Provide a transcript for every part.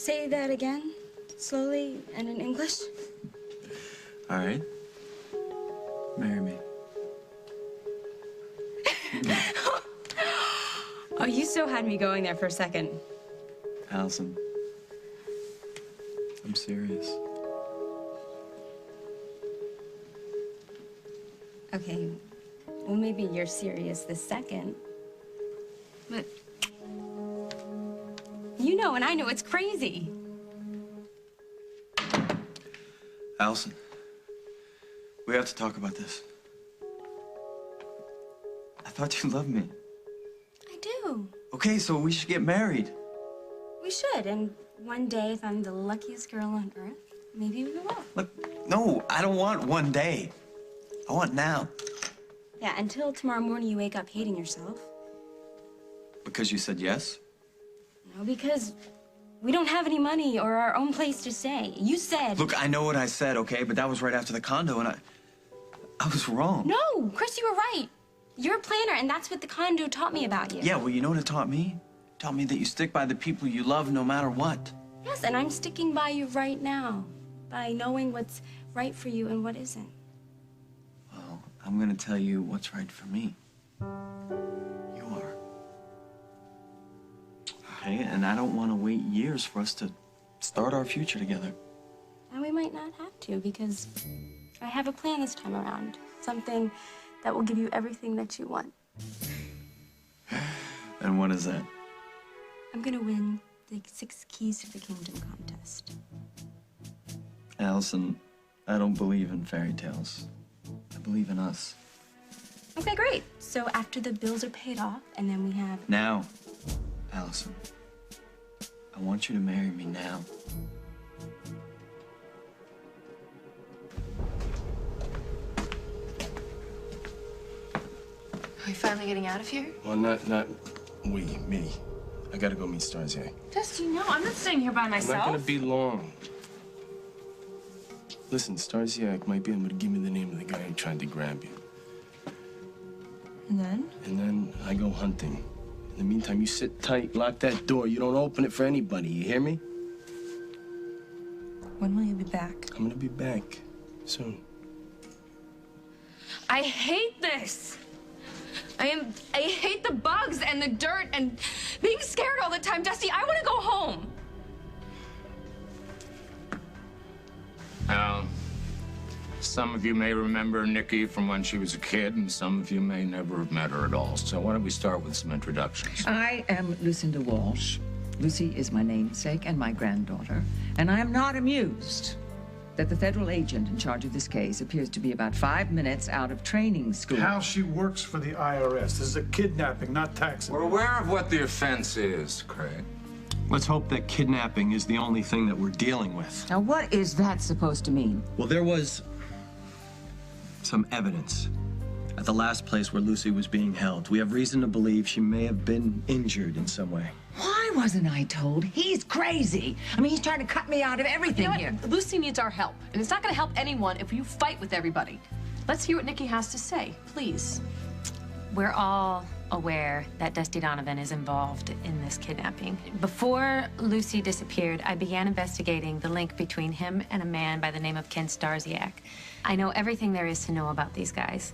Say that again, slowly and in English. All right. Marry me. Oh, you so had me going there for a second. Allison, I'm serious. Okay, well, maybe you're serious this second. But you know and I know it's crazy. Allison, we have to talk about this. I thought you loved me. I do. Okay, so we should get married. We should, and one day, if I'm the luckiest girl on earth, maybe we will. Look, no, I don't want one day. I want now. Yeah, until tomorrow morning you wake up hating yourself. Because you said yes? No, because we don't have any money or our own place to stay. You said... Look, I know what I said, okay? But that was right after the condo, and I was wrong. No, Chris, you were right. You're a planner, and that's what the condo taught me about you. Yeah, well, you know what it taught me? It taught me that you stick by the people you love no matter what. Yes, and I'm sticking by you right now, by knowing what's right for you and what isn't. Well, I'm gonna tell you what's right for me. You are. Okay, and I don't want to wait years for us to start our future together. And we might not have to, because I have a plan this time around. Something that will give you everything that you want. And what is that? I'm gonna win the 6 Keys to the Kingdom contest. Allison, I don't believe in fairy tales. I believe in us. Okay, great. So after the bills are paid off, and then we have... Now, Allison, I want you to marry me now. Are we finally getting out of here? Well, not me. I gotta go meet Starziak. Dusty, no, I'm not staying here by myself. I'm not gonna be long. Listen, Starziak might be able to give me the name of the guy who tried to grab you. And then? And then I go hunting. In the meantime, you sit tight, lock that door. You don't open it for anybody, you hear me? When will you be back? I'm gonna be back soon. I hate this. I hate the bugs and the dirt and being scared all the time. Dusty, I want to go home. Some of you may remember Nikki from when she was a kid, and some of you may never have met her at all. So why don't we start with some introductions? I am Lucinda Walsh. Lucy is my namesake and my granddaughter, and I am not amused that the federal agent in charge of this case appears to be about 5 minutes out of training school. Hal, she works for the IRS. This is a kidnapping, not tax. We're aware of what the offense is, Craig. Let's hope that kidnapping is the only thing that we're dealing with. Now, what is that supposed to mean? Well, there was some evidence at the last place where Lucy was being held. We have reason to believe she may have been injured in some way. Why wasn't I told? He's crazy. I mean, he's trying to cut me out of everything here. Lucy needs our help, and it's not going to help anyone if you fight with everybody. Let's hear what Nikki has to say, please. We're all aware that Dusty Donovan is involved in this kidnapping. Before Lucy disappeared, I began investigating the link between him and a man by the name of Ken Starziak. I know everything there is to know about these guys.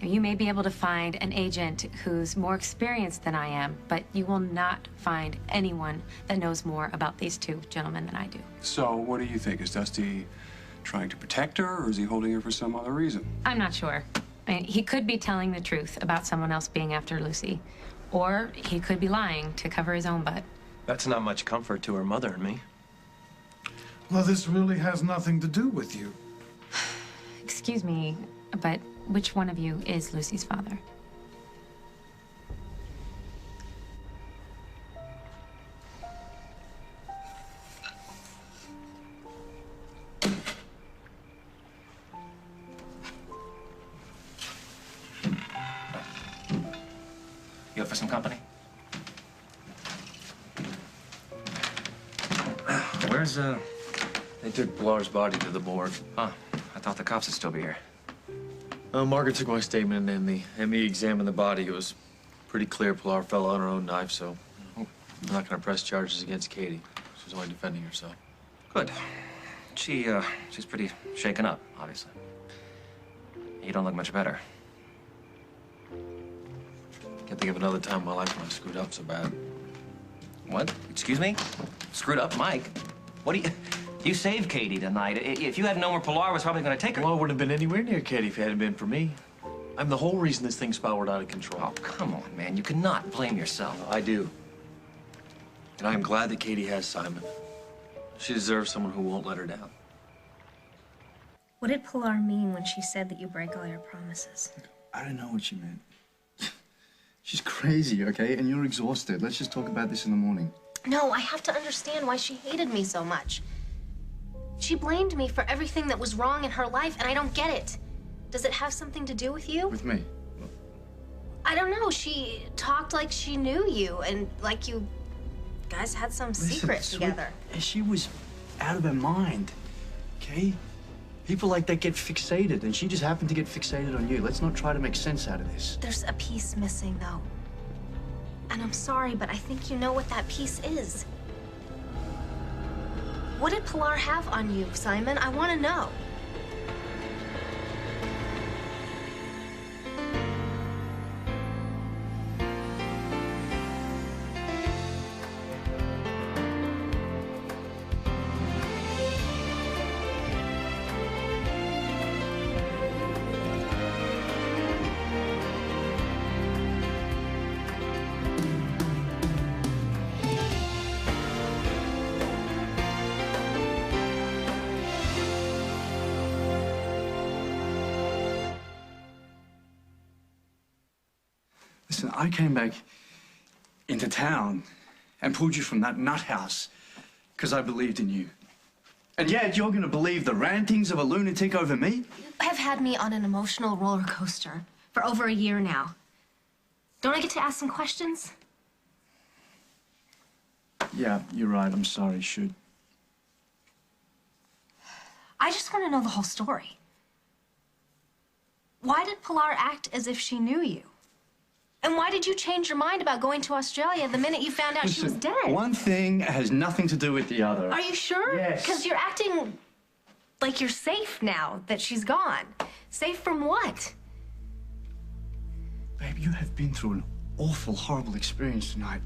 You may be able to find an agent who's more experienced than I am, but you will not find anyone that knows more about these two gentlemen than I do. So what do you think? Is Dusty trying to protect her, or is he holding her for some other reason? I'm not sure. I mean, he could be telling the truth about someone else being after Lucy, or he could be lying to cover his own butt. That's not much comfort to her mother and me. Well, this really has nothing to do with you. Excuse me, but which one of you is Lucy's father? You up for some company? Where's, They took Blar's body to the morgue. Huh. I thought the cops would still be here. Margaret took my statement, and the ME examined the body. It was pretty clear Pilar fell on her own knife, so I'm not gonna press charges against Katie. was only defending herself. Good. She's pretty shaken up, obviously. You don't look much better. Can't think of another time in my life when I screwed up so bad. What? Excuse me? Screwed up, Mike? What do you... You saved Katie tonight. If you had known where Pilar was probably going to take her... Well, I wouldn't have been anywhere near Katie if it hadn't been for me. I'm the whole reason this thing spiraled out of control. Oh, come on, man. You cannot blame yourself. I do. And I'm glad that Katie has Simon. She deserves someone who won't let her down. What did Pilar mean when she said that you break all your promises? I don't know what she meant. She's crazy, okay? And you're exhausted. Let's just talk about this in the morning. No, I have to understand why she hated me so much. She blamed me for everything that was wrong in her life, and I don't get it. Does it have something to do with you? With me? I don't know. She talked like she knew you, and like you guys had some secret together. She was out of her mind, okay? People like that get fixated, and she just happened to get fixated on you. Let's not try to make sense out of this. There's a piece missing, though. And I'm sorry, but I think you know what that piece is. What did Pilar have on you, Simon? I want to know. Listen, I came back into town and pulled you from that nut house because I believed in you. And yet you're going to believe the rantings of a lunatic over me? You have had me on an emotional roller coaster for over a year now. Don't I get to ask some questions? Yeah, you're right. I'm sorry, should. I just want to know the whole story. Why did Pilar act as if she knew you? And why did you change your mind about going to Australia the minute you found out she was dead? One thing has nothing to do with the other. Are you sure? Yes. Because you're acting like you're safe now that she's gone. Safe from what? Babe, you have been through an awful, horrible experience tonight.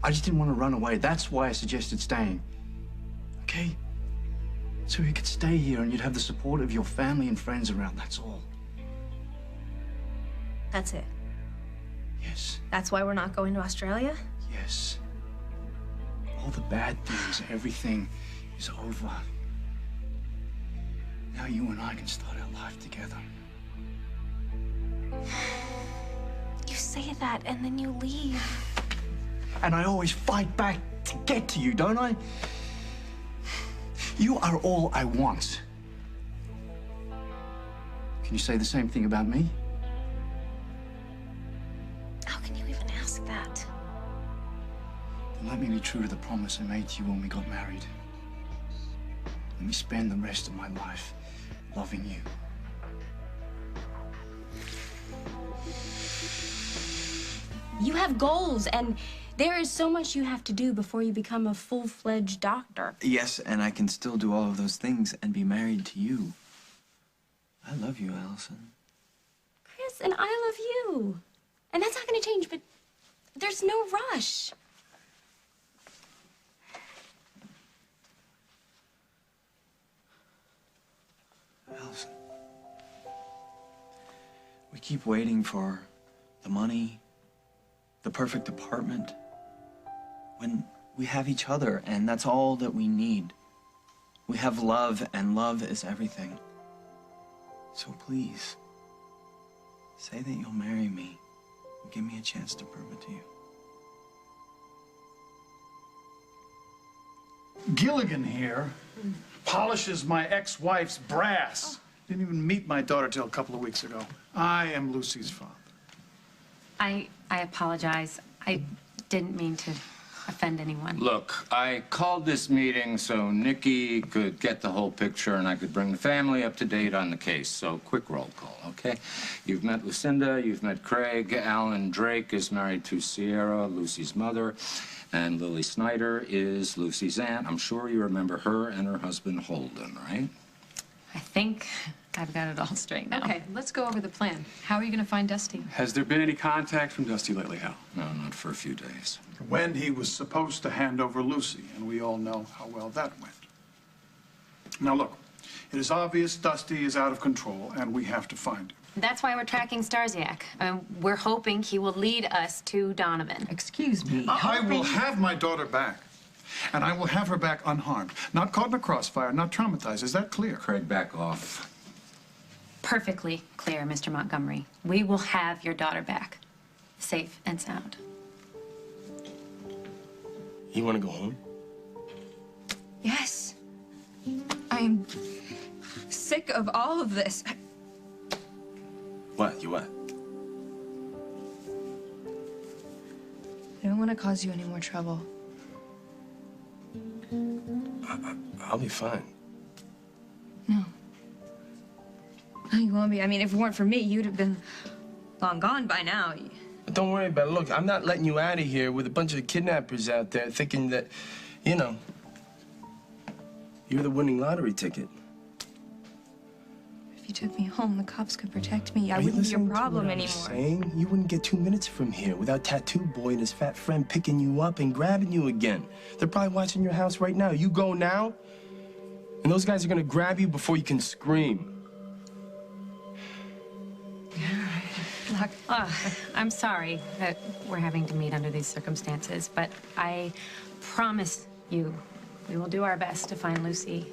I just didn't want to run away. That's why I suggested staying. Okay? So you could stay here and you'd have the support of your family and friends around, that's all. That's it. Yes. That's why we're not going to Australia? Yes. All the bad things, everything is over. Now you and I can start our life together. You say that and then you leave. And I always fight back to get to you, don't I? You are all I want. Can you say the same thing about me? How can you even ask that? Then let me be true to the promise I made to you when we got married. Let me spend the rest of my life loving you. You have goals, and there is so much you have to do before you become a full-fledged doctor. Yes, and I can still do all of those things and be married to you. I love you, Allison. Chris, and I love you. And that's not going to change, but there's no rush. Allison. We keep waiting for the money, the perfect apartment, when we have each other, and that's all that we need. We have love, and love is everything. So please, say that you'll marry me and give me a chance to prove it to you. Gilligan here polishes my ex-wife's brass. Didn't even meet my daughter till a couple of weeks ago. I am Lucy's father. I apologize. I didn't mean to offend anyone. Look, I called this meeting so Nikki could get the whole picture and I could bring the family up to date on the case. So quick roll call, okay? You've met Lucinda, you've met Craig. Alan Drake is married to Sierra, Lucy's mother. And Lily Snyder is Lucy's aunt. I'm sure you remember her and her husband Holden, right? I think I've got it all straight now. Okay, let's go over the plan. How are you going to find Dusty? Has there been any contact from Dusty lately, Hal? No, not for a few days. When he was supposed to hand over Lucy, and we all know how well that went. Now look, it is obvious Dusty is out of control, and we have to find him. That's why we're tracking Starziak. We're hoping he will lead us to Donovan. Excuse me. I will have my daughter back. And I will have her back unharmed. Not caught in a crossfire, not traumatized. Is that clear? Craig, back off. Perfectly clear, Mr. Montgomery. We will have your daughter back, safe and sound. You want to go home? Yes. I am sick of all of this. What? You what? I don't want to cause you any more trouble. I'll be fine. No. No, you won't be. I mean, if it weren't for me, you'd have been long gone by now. Don't worry about it. Look, I'm not letting you out of here with a bunch of kidnappers out there thinking that, you know, you're the winning lottery ticket. If you took me home, the cops could protect me. I wouldn't be a problem anymore. Saying? You wouldn't get 2 minutes from here without Tattoo Boy and his fat friend picking you up and grabbing you again. They're probably watching your house right now. You go now, and those guys are gonna grab you before you can scream. Look, I'm sorry that we're having to meet under these circumstances, but I promise you we will do our best to find Lucy.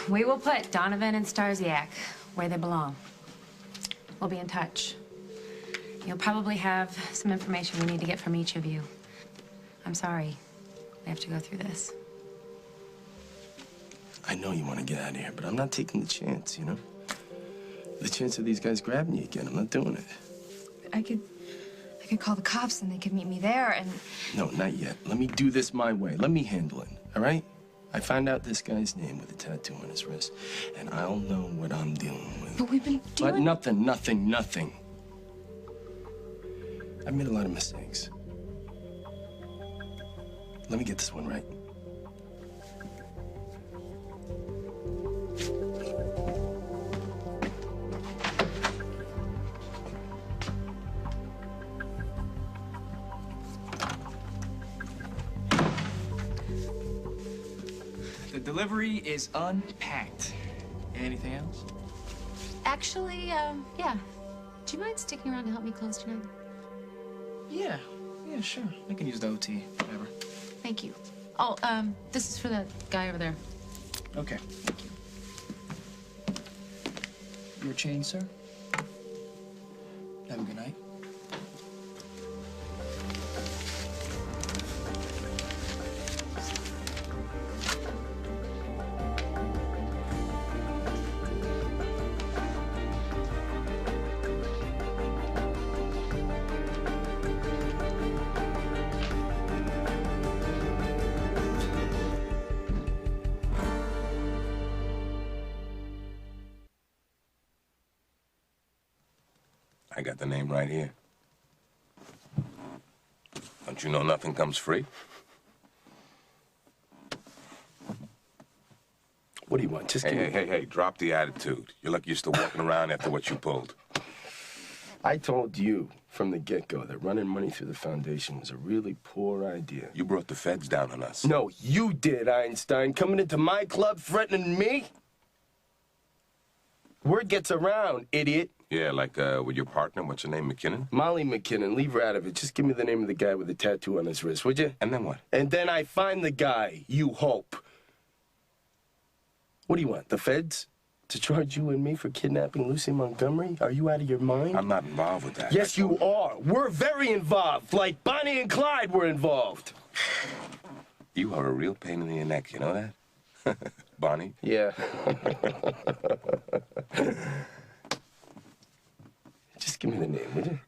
We will put Donovan and Starziak where they belong. We'll be in touch. You'll probably have some information we need to get from each of you. I'm sorry we have to go through this. I know you want to get out of here, but I'm not taking the chance, you know? The chance of these guys grabbing you again, I'm not doing it. I could call the cops and they could meet me there and... No, not yet. Let me do this my way. Let me handle it, all right? I find out this guy's name with a tattoo on his wrist, and I'll know what I'm dealing with. But we've been doing... But nothing. I've made a lot of mistakes. Let me get this one right. The delivery is unpacked. Anything else? Actually, yeah. Do you mind sticking around to help me close tonight? Yeah, sure. I can use the OT, whatever. Thank you. Oh, this is for that guy over there. Okay. Your change, sir? Have a good night. I got the name right here. Don't you know nothing comes free? What do you want? Just Hey, drop the attitude. You're lucky you're still walking around after what you pulled. I told you from the get-go that running money through the foundation was a really poor idea. You brought the feds down on us. No, you did, Einstein. Coming into my club threatening me? Word gets around, idiot. Yeah, like with your partner, what's her name, McKinnon? Molly McKinnon, leave her out of it. Just give me the name of the guy with the tattoo on his wrist, would you? And then what? And then I find the guy, you hope. What do you want, the feds? To charge you and me for kidnapping Lucy Montgomery? Are you out of your mind? I'm not involved with that. Yes, you are. We're very involved. Like Bonnie and Clyde were involved. You are a real pain in the neck, you know that? Bonnie? Yeah. Just give me the name, would you?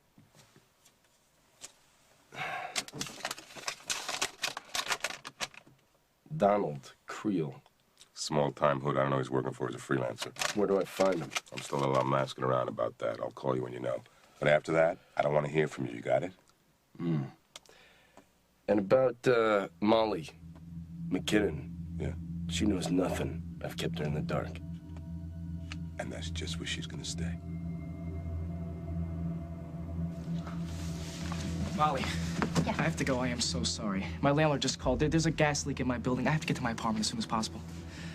Donald Creel. Small-time hood. I don't know who he's working for as a freelancer. Where do I find him? I'm still asking around about that. I'll call you when you know. But after that, I don't want to hear from you. You got it? And about Molly McKinnon. Yeah. She knows nothing. I've kept her in the dark. And that's just where she's gonna stay. Molly. Yeah. I have to go. I am so sorry. My landlord just called. There's a gas leak in my building. I have to get to my apartment as soon as possible.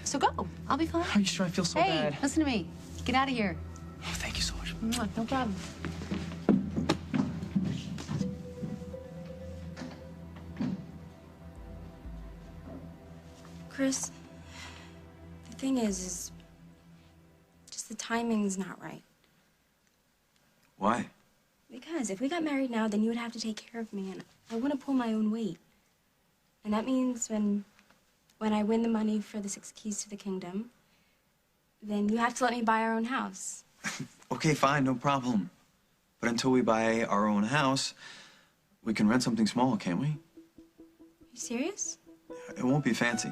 So go. I'll be fine. Are you sure? I feel so bad. Hey, listen to me. Get out of here. Oh, thank you so much. No problem. Chris, the thing is just the timing's not right. Why? Because if we got married now, then you would have to take care of me, and I want to pull my own weight. And that means when I win the money for the 6 keys to the kingdom, then you have to let me buy our own house. Okay, fine, no problem. But until we buy our own house, we can rent something small, can't we? You serious? It won't be fancy.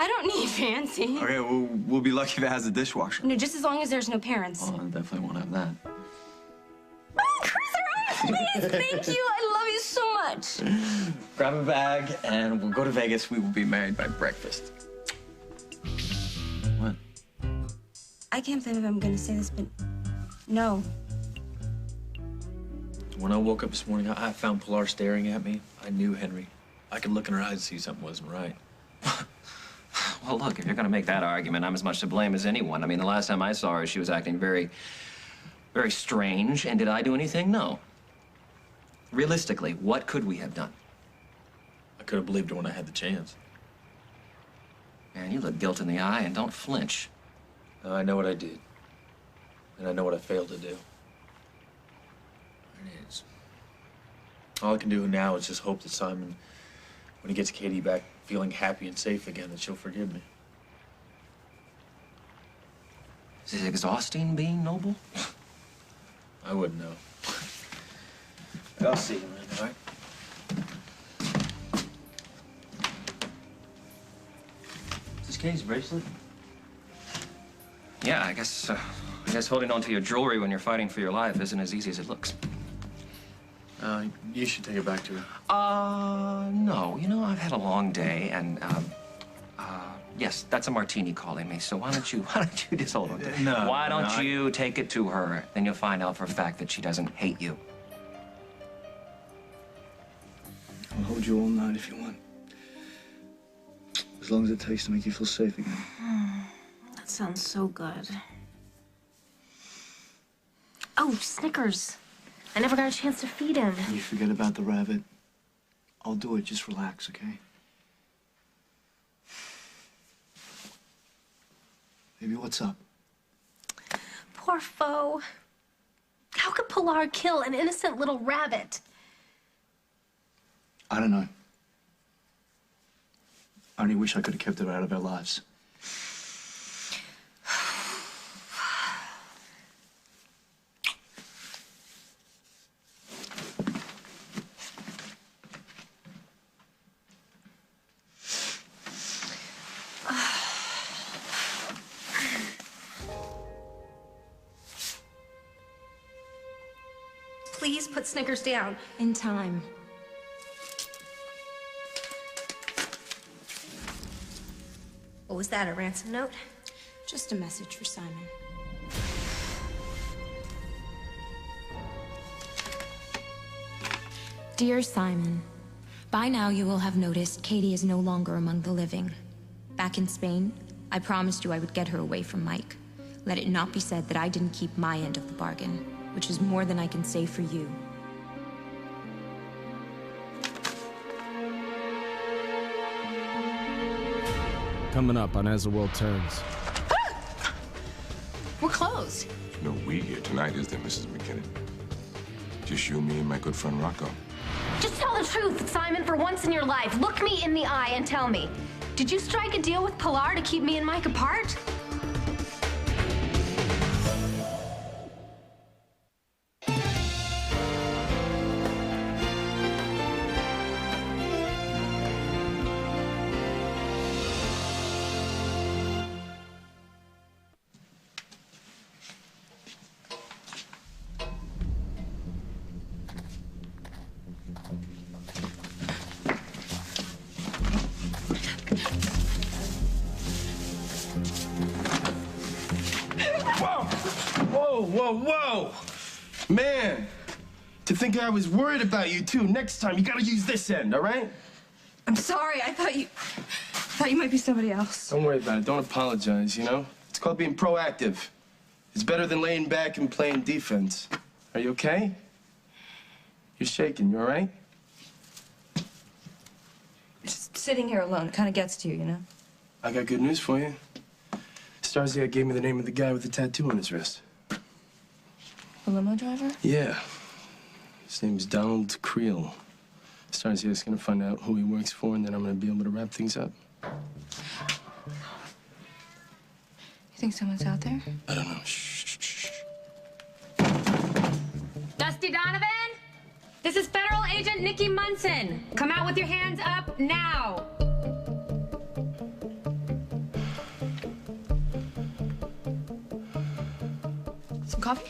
I don't need fancy. Okay, we'll be lucky if it has a dishwasher. No, just as long as there's no parents. Oh, I definitely won't have that. Oh, Chris, please, thank you. I love you so much. Grab a bag and we'll go to Vegas. We will be married by breakfast. What? I can't believe I'm gonna say this, but no. When I woke up this morning, I found Pilar staring at me. I knew Henry. I could look in her eyes and see something wasn't right. Well, look, if you're going to make that argument, I'm as much to blame as anyone. I mean, the last time I saw her, she was acting very, very strange. And did I do anything? No. Realistically, what could we have done? I could have believed her when I had the chance. Man, you look guilt in the eye and don't flinch. Now, I know what I did. And I know what I failed to do. It is. All I can do now is just hope that Simon, when he gets Katie back feeling happy and safe again, that she'll forgive me. Is it exhausting being noble? I wouldn't know. I'll see you, man, all right? Is this Katie's bracelet? Yeah, I guess holding on to your jewelry when you're fighting for your life isn't as easy as it looks. You should take it back to her. No. You know, I've had a long day, and, yes, that's a martini calling me, so why don't you just hold on to it? No. Why don't you take it to her? Then you'll find out for a fact that she doesn't hate you. I'll hold you all night if you want. As long as it takes to make you feel safe again. That sounds so good. Oh, Snickers. I never got a chance to feed him. You forget about the rabbit. I'll do it. Just relax, okay? Baby, what's up? Poor foe. How could Pilar kill an innocent little rabbit? I don't know. I only wish I could have kept her out of our lives. Please put Snickers down. In time. What was that, a ransom note? Just a message for Simon. Dear Simon, by now you will have noticed Katie is no longer among the living. Back in Spain, I promised you I would get her away from Mike. Let it not be said that I didn't keep my end of the bargain, which is more than I can say for you. Coming up on As the World Turns. We're closed. No we here tonight, is there, Mrs. McKinnon? Just you, me, and my good friend Rocco. Just tell the truth, Simon, for once in your life. Look me in the eye and tell me. Did you strike a deal with Pilar to keep me and Mike apart? whoa, whoa! Man, to think I was worried about you, too. Next time, you gotta use this end, all right? I'm sorry. I thought you might be somebody else. Don't worry about it. Don't apologize, you know? It's called being proactive. It's better than laying back and playing defense. Are you okay? You're shaking. You all right? Just sitting here alone, it kind of gets to you, you know? I got good news for you. Starzia gave me the name of the guy with the tattoo on his wrist. The limo driver? Yeah. His name's Donald Creel. Starzia's gonna find out who he works for, and then I'm gonna be able to wrap things up. You think someone's out there? I don't know. Shh. Dusty Donovan? This is Federal Agent Nikki Munson. Come out with your hands up now. Some coffee?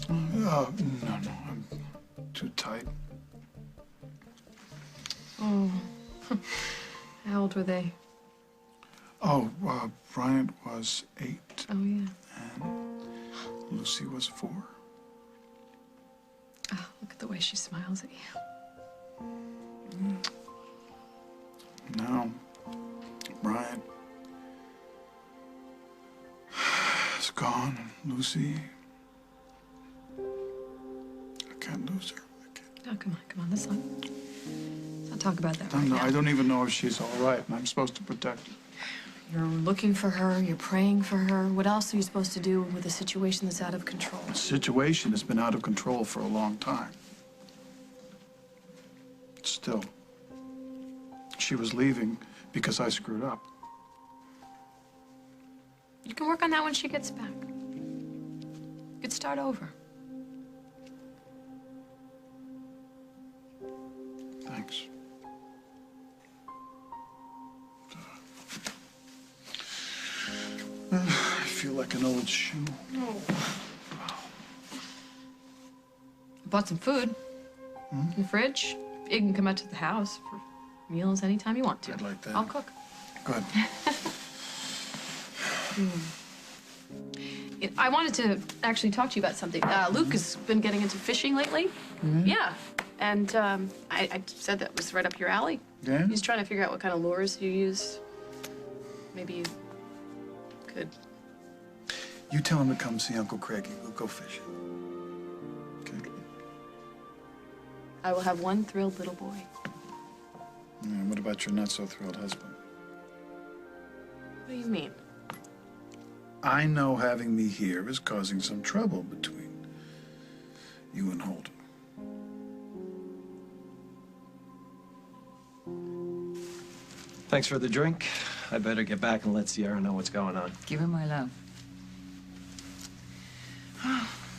No, I'm too tight. Oh. How old were they? Oh, Bryant was 8. Oh, yeah. And Lucy was 4. Oh, look at the way she smiles at you. Now, Bryant is gone, and Lucy, I can't lose her. Oh, come on. Let's not talk about that right now. I don't even know if she's all right, and I'm supposed to protect her. You're looking for her, you're praying for her. What else are you supposed to do with a situation that's out of control? The situation has been out of control for a long time. Still, she was leaving because I screwed up. You can work on that when she gets back. You could start over. Thanks. I feel like an old shoe. I bought some food in the fridge. You can come out to the house for meals anytime you want to. I'd like that. I'll cook. Good. I wanted to actually talk to you about something. Luke has been getting into fishing lately. Mm-hmm. Yeah. And I said that was right up your alley. Yeah? He's trying to figure out what kind of lures you use. Maybe you could. You tell him to come see Uncle Craigie. We'll go fishing. Okay? I will have one thrilled little boy. Yeah, what about your not-so-thrilled husband? What do you mean? I know having me here is causing some trouble between you and Holden. Thanks for the drink. I better get back and let Sierra know what's going on. Give her my love.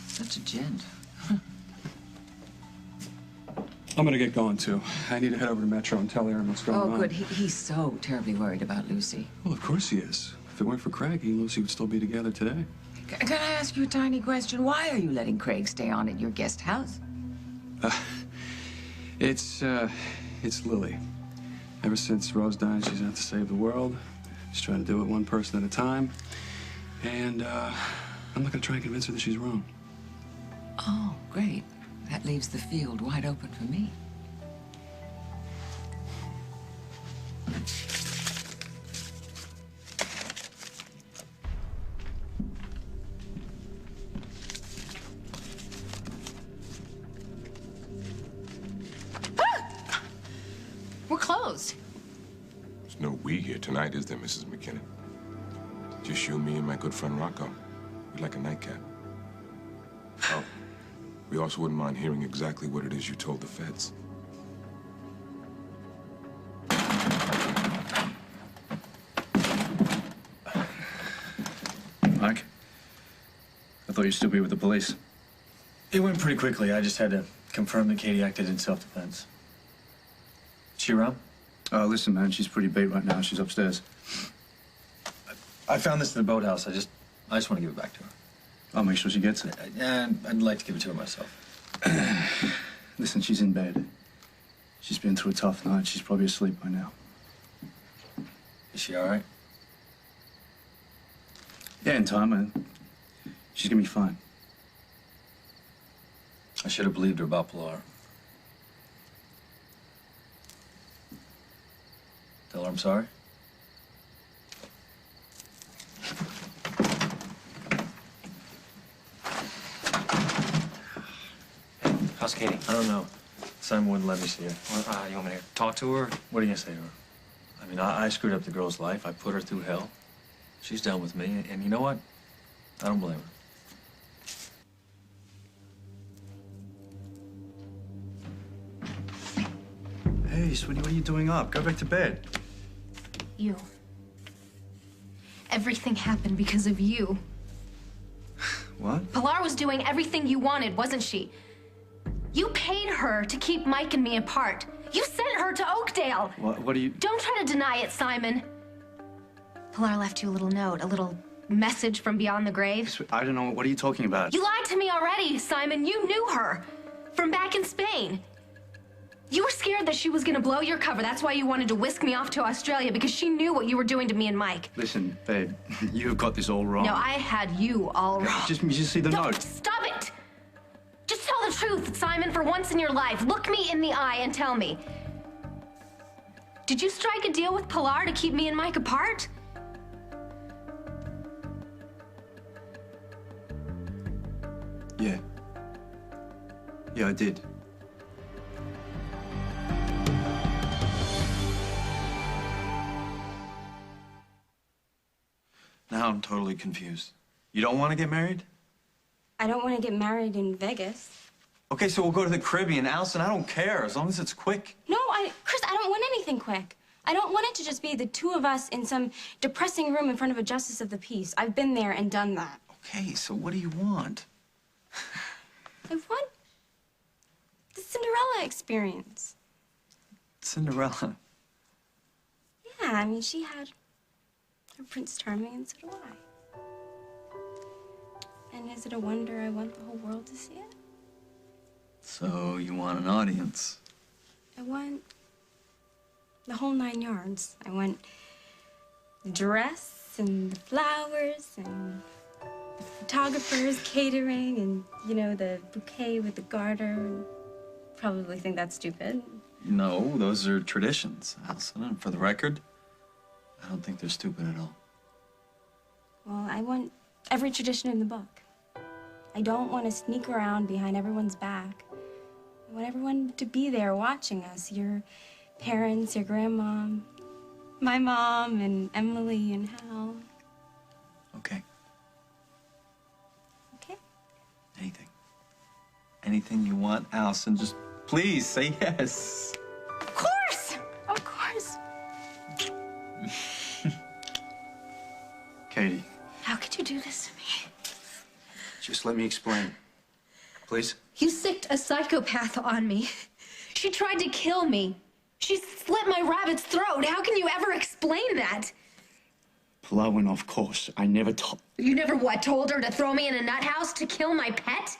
Such a gent. I'm gonna get going, too. I need to head over to Metro and tell Aaron what's going on. Oh, good. He's so terribly worried about Lucy. Well, of course he is. If it weren't for Craig, he and Lucy would still be together today. Can I ask you a tiny question? Why are you letting Craig stay on at your guest house? It's Lily. Ever since Rose died, she's out to save the world. She's trying to do it one person at a time. And, I'm not gonna try and convince her that she's wrong. Oh, great. That leaves the field wide open for me. We're closed. There's no we here tonight, is there, Mrs. McKinnon? Just you, me, and my good friend Rocco. We'd like a nightcap. Oh, we also wouldn't mind hearing exactly what it is you told the feds. Mike? I thought you'd still be with the police. It went pretty quickly. I just had to confirm that Katie acted in self-defense. Is she around? Listen, man, she's pretty beat right now. She's upstairs. I found this in the boathouse. I just want to give it back to her. I'll make sure she gets it. And I'd like to give it to her myself. Listen, she's in bed. She's been through a tough night. She's probably asleep by now. Is she all right? Yeah, in time, man. She's gonna be fine. I should have believed her about Pilar. Tell her I'm sorry. How's Katie? I don't know. Simon wouldn't let me see her. You want me to talk to her? What are you gonna say to her? I mean, I screwed up the girl's life. I put her through hell. She's done with me, and you know what? I don't blame her. Hey, sweetie, what are you doing up? Go back to bed. You. Everything happened because of you. What? Pilar was doing everything you wanted, wasn't she? You paid her to keep Mike and me apart. You sent her to Oakdale. What are you... Don't try to deny it, Simon. Pilar left you a little note, a little message from beyond the grave. I don't know. What are you talking about? You lied to me already, Simon. You knew her from back in Spain. You were scared that she was gonna blow your cover. That's why you wanted to whisk me off to Australia, because she knew what you were doing to me and Mike. Listen, babe, you have got this all wrong. No, I had you all wrong. Just see the note. Stop it! Just tell the truth, Simon, for once in your life. Look me in the eye and tell me. Did you strike a deal with Pilar to keep me and Mike apart? Yeah. Yeah, I did. Now I'm totally confused. You don't want to get married? I don't want to get married in Vegas. Okay, so we'll go to the Caribbean. Allison, I don't care, as long as it's quick. No, Chris, I don't want anything quick. I don't want it to just be the two of us in some depressing room in front of a justice of the peace. I've been there and done that. Okay, so what do you want? I want the Cinderella experience. Cinderella. Yeah, I mean, she had her Prince Charming, and so do I. And is it a wonder I want the whole world to see it? So you want an audience? I want the whole 9 yards. I want the dress and the flowers and the photographers catering and, you know, the bouquet with the garter. Probably think that's stupid. No, those are traditions, Allison. And for the record, I don't think they're stupid at all. Well, I want every tradition in the book. I don't want to sneak around behind everyone's back. I want everyone to be there watching us. Your parents, your grandma, my mom, and Emily and Hal. Okay. Okay. Anything. Anything you want, Allison. Just please say yes. Of course! Of course. Katie, How could you do this to me? just let me explain. Please? You sicked a psychopath on me. She tried to kill me. She slit my rabbit's throat. How can you ever explain that? Pilar went off course. I never told... You never what, told her to throw me in a nut house to kill my pet?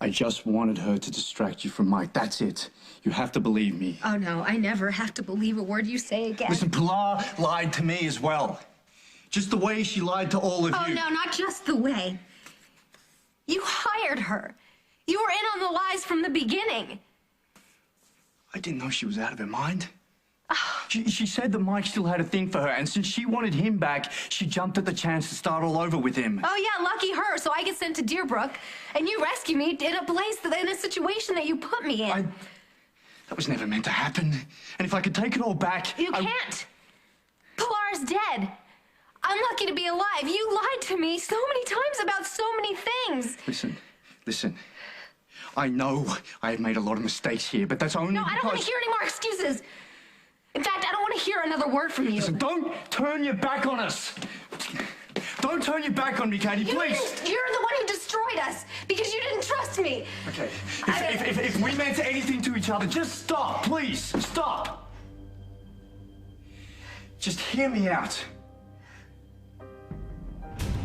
I just wanted her to distract you from Mike. That's it. You have to believe me. Oh, no, I never have to believe a word you say again. Listen, Pilar lied to me as well. Just the way she lied to all of you. Oh, no, not just the way. You hired her. You were in on the lies from the beginning. I didn't know she was out of her mind. She said that Mike still had a thing for her, and since she wanted him back, she jumped at the chance to start all over with him. Oh, yeah, lucky her. So I get sent to Deerbrook, and you rescue me in a situation that you put me in. That was never meant to happen. And if I could take it all back... You can't. Pilar's dead. I'm lucky to be alive. You lied to me so many times about so many things. Listen. I know I have made a lot of mistakes here, but that's only No, I don't want to hear any more excuses. In fact, I don't want to hear another word from you. Listen, don't turn your back on us. Don't turn your back on me, Katie, please. You're the one who destroyed us because you didn't trust me. Okay, if we meant anything to each other, just stop, please. Stop. Just hear me out.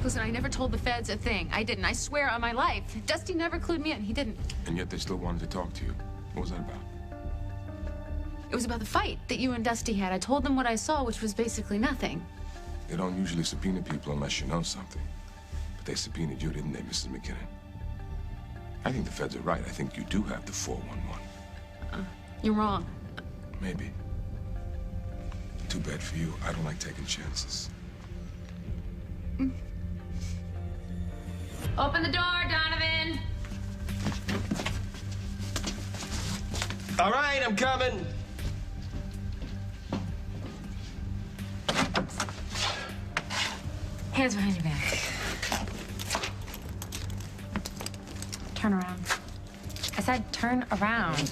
Listen, I never told the feds a thing. I didn't. I swear on my life. Dusty never clued me in. He didn't. And yet they still wanted to talk to you. What was that about? It was about the fight that you and Dusty had. I told them what I saw, which was basically nothing. They don't usually subpoena people unless you know something. But they subpoenaed you, didn't they, Mrs. McKinnon? I think the feds are right. I think you do have the 411. You're wrong. Maybe. Too bad for you. I don't like taking chances. Open the door, Donovan. All right, I'm coming. Hands behind your back. Turn around. I said turn around.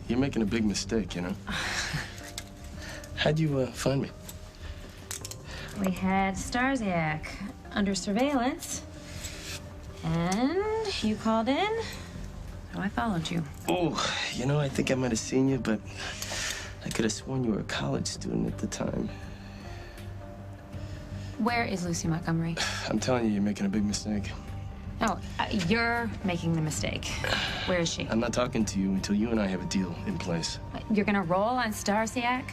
You're making a big mistake, you know? How'd you find me? We had Starziak under surveillance. And you called in, so I followed you. Oh, you know, I think I might have seen you, but I could have sworn you were a college student at the time. Where is Lucy Montgomery? I'm telling you, you're making a big mistake. No, you're making the mistake. Where is she? I'm not talking to you until you and I have a deal in place. You're gonna roll on Starziak?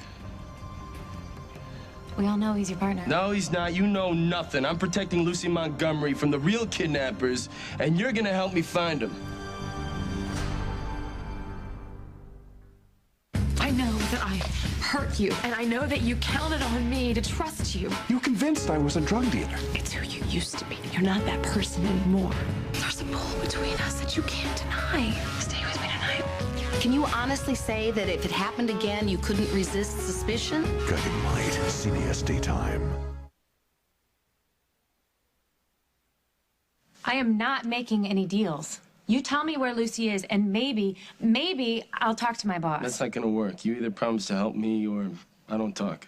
We all know he's your partner. No, he's not. You know nothing. I'm protecting Lucy Montgomery from the real kidnappers, and you're gonna help me find them. I know that I hurt you, and I know that you counted on me to trust you. You were convinced I was a drug dealer. It's who you used to be. You're not that person anymore. There's a pull between us that you can't deny. Stay with me tonight. Can you honestly say that if it happened again, you couldn't resist suspicion? Guiding Light, CBS Daytime. I am not making any deals. You tell me where Lucy is, and maybe I'll talk to my boss. That's not gonna work. You either promise to help me or I don't talk.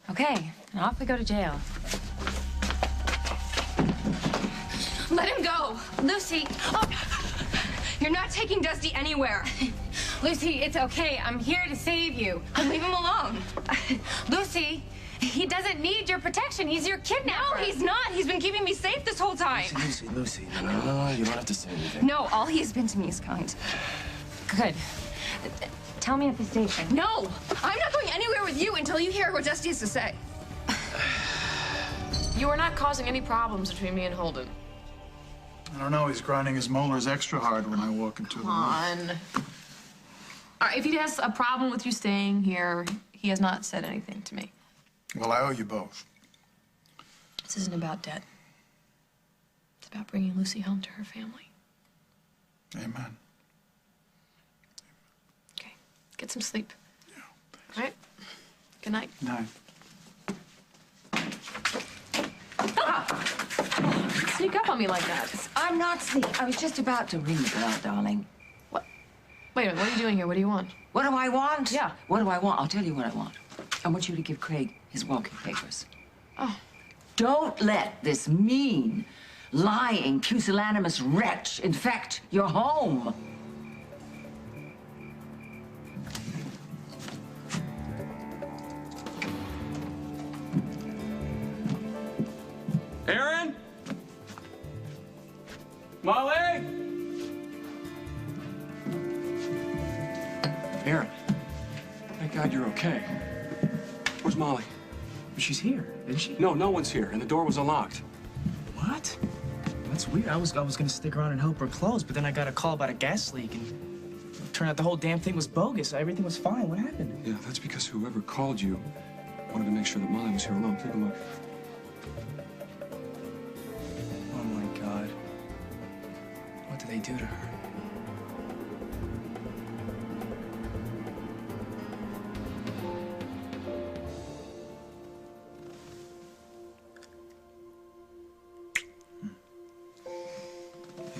Okay, and off we go to jail. Let him go! Lucy! Oh, you're not taking Dusty anywhere. Lucy, it's okay. I'm here to save you. Leave him alone. Lucy, he doesn't need your protection. He's your kidnapper. No, he's not. He's been keeping me safe this whole time. Lucy. No, you don't have to say anything. No, all he has been to me is kind. Good. Tell me at the station. No! I'm not going anywhere with you until you hear what Dusty has to say. You are not causing any problems between me and Holden. I don't know. He's grinding his molars extra hard when I walk into the room. Come on. All right, if he has a problem with you staying here, he has not said anything to me. Well, I owe you both. This isn't about debt. It's about bringing Lucy home to her family. Amen. Okay, get some sleep. Yeah. All right. Good night. Night. Sneak up on me like that. I'm not sneaking. I was just about to ring the bell, darling. What? Wait a minute. What are you doing here? What do you want? What do I want? Yeah. What do I want? I'll tell you what I want. I want you to give Craig his walking papers. Oh. Don't let this mean, lying, pusillanimous wretch infect your home. Aaron? Molly? Aaron, thank God you're okay. Where's Molly? She's here, isn't she? No, no one's here, and the door was unlocked. What? That's weird. I was gonna stick around and help her close, but then I got a call about a gas leak, and it turned out the whole damn thing was bogus. Everything was fine. What happened? Yeah, that's because whoever called you wanted to make sure that Molly was here alone. Take a look. Oh my God. What did they do to her?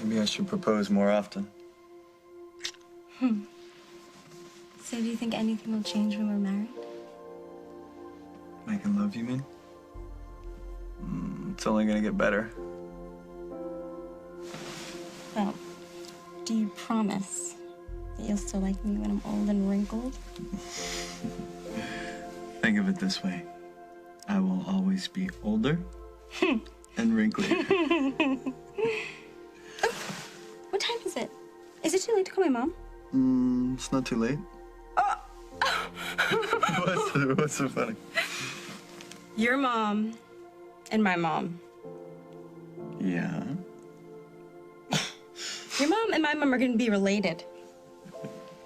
Maybe I should propose more often. So do you think anything will change when we're married? Making love, you mean? It's only gonna get better. Well, do you promise that you'll still like me when I'm old and wrinkled? Think of it this way. I will always be older and wrinkly. What time is it? Is it too late to call my mom? It's not too late. What's so funny? Your mom and my mom. Yeah. Your mom and my mom are gonna be related.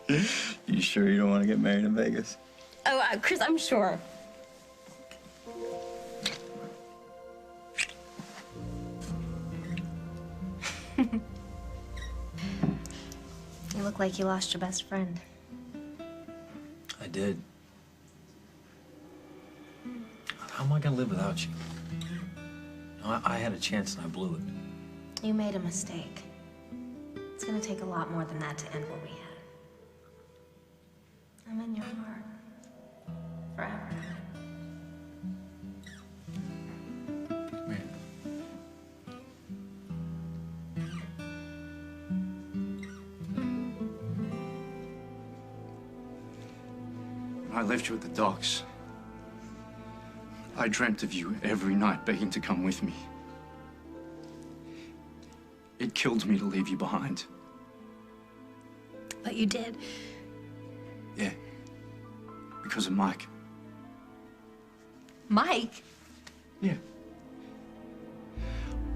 You sure you don't want to get married in Vegas? Oh, Chris, I'm sure. You look like you lost your best friend. I did. How am I gonna live without you? No, I had a chance and I blew it. You made a mistake. It's gonna take a lot more than that to end what we had. I'm in your heart. Forever. When I left you at the docks, I dreamt of you every night begging to come with me. It killed me to leave you behind. But you did. Yeah. Because of Mike. Mike? Yeah.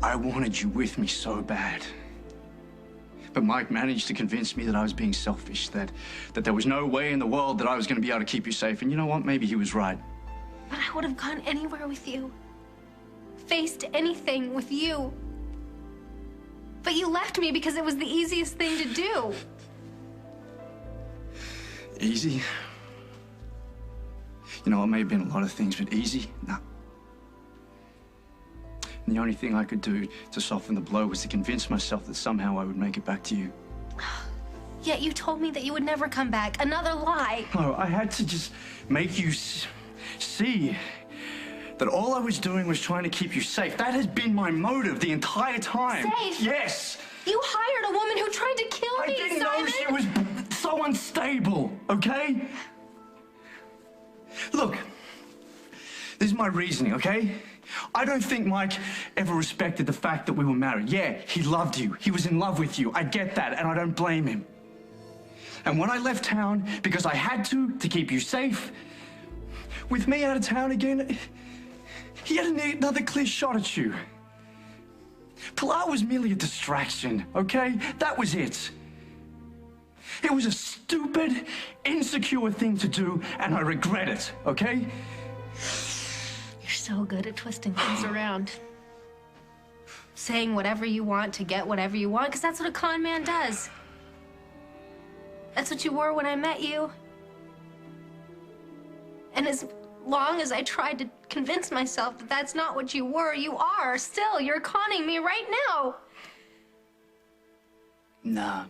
I wanted you with me so bad. But Mike managed to convince me that I was being selfish, that there was no way in the world that I was going to be able to keep you safe. And you know what? Maybe he was right. But I would have gone anywhere with you. Faced anything with you. But you left me because it was the easiest thing to do. Easy? You know, it may have been a lot of things, but easy? Nah. And the only thing I could do to soften the blow was to convince myself that somehow I would make it back to you. Yet you told me that you would never come back. Another lie. No, I had to just make you see that all I was doing was trying to keep you safe. That has been my motive the entire time. Safe? Yes. You hired a woman who tried to kill me, I didn't Simon. know she was so unstable, okay? Look, this is my reasoning, okay? I don't think Mike ever respected the fact that we were married. Yeah, he loved you. He was in love with you. I get that, and I don't blame him. And when I left town, because I had to keep you safe, with me out of town again, he had another clear shot at you. Pilar was merely a distraction, okay? That was it. It was a stupid, insecure thing to do, and I regret it, okay? You're so good at twisting things around. Saying whatever you want to get whatever you want, because that's what a con man does. That's what you were when I met you. And as long as I tried to convince myself that that's not what you were, you are. Still, you're conning me right now. Nah.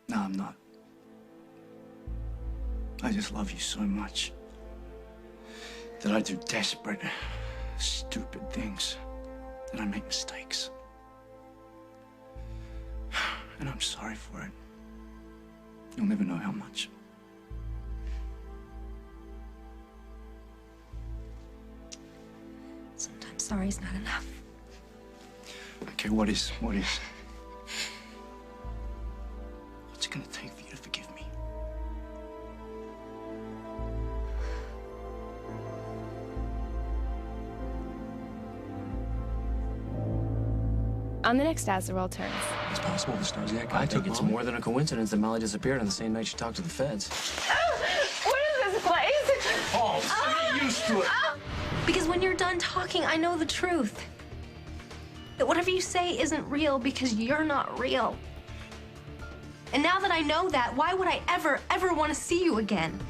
No, I'm not. I just love you so much that I do desperate, stupid things, that I make mistakes. And I'm sorry for it. You'll never know how much. Sometimes sorry's not enough. Okay, what is? What's it gonna take for you to forgive me? On the next As the World Turns. It's possible the Stasiak I think it's more than a coincidence that Molly disappeared on the same night she talked to the feds. What is this place? Oh, get used to it. Because when you're done talking, I know the truth. That whatever you say isn't real because you're not real. And now that I know that, why would I ever want to see you again?